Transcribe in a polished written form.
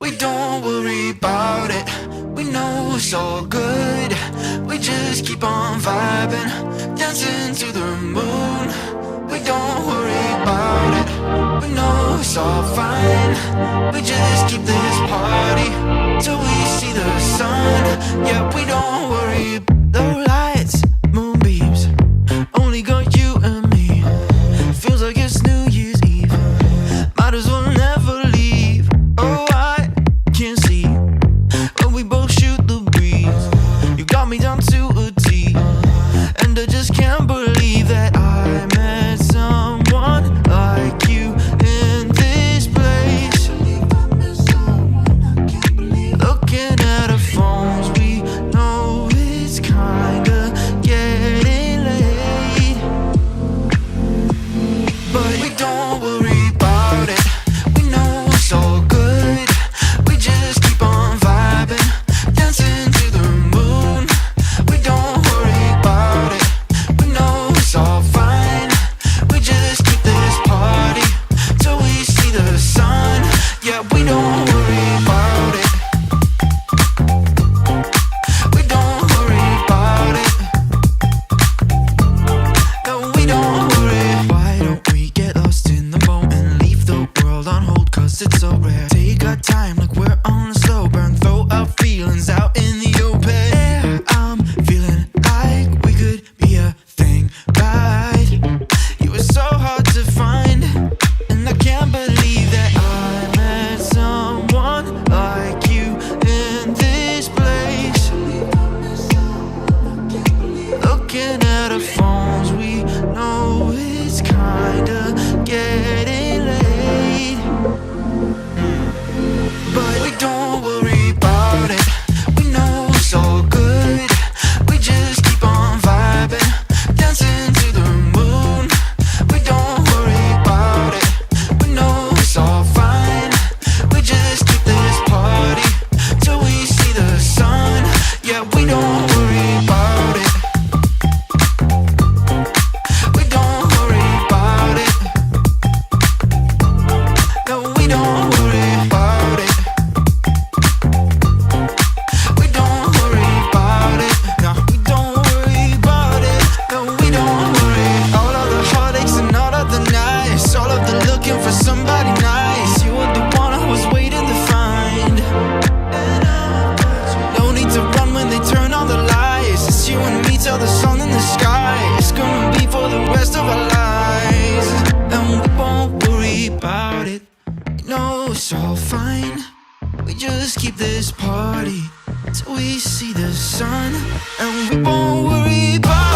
we don't worry about it. We know it's all good. We just keep on vibing, dancing to the moon. We don't worry about it. We know it's all fine. We just keep this party till we see the sun. Yeah, we don't worry. The lights, moonbeams, only got you and me. Feels like it's New Year's Eve. Might as well never leave. Oh, I can see when we both shoot the breeze. You got me down to a T, and I just can't believe that I met someone like you in this place. Looking at our phones, we know it's kinda getting late, but we don't worry about it. We know it's all good. We just keep on vibing, dancing to the moon. We don't worry about it. We know it's all fine. We just keep this party till we see the sun. Yeah, we don't worry about it. We don't worry about it. No, we don't worry. Why don't we get lost in the moment? Leave the world on hold, cause it's so rare. Take our time like we're on a slow burn. Throw our feelings out in the open air. I'm feeling like we could be a thing, right? You were so hard to find, and I can't believe that I met someone like you in this place. Looking at our phones, we know it's kinda getting late, but we don't worry about it. We know it's all good. We just keep on vibing, dancing to the moon. We don't worry about it. We know it's all fine. We just keep this party till we see the sun. Yeah, we don't worry about it. We don't worry about it. No, we don't worry about it. We don't worry about it. No, we don't worry about it. No, we don't worry. All of the heartaches and all of the nights, all of the looking for somebody nice. You were the one I was waiting to find. No need to run when they turn on the lights. It's you and me till the sun in the sky. It's gonna be for the rest of our lives, and we won't worry about it. No, it's all fine. We just keep this party till we see the sun, and we won't worry about it.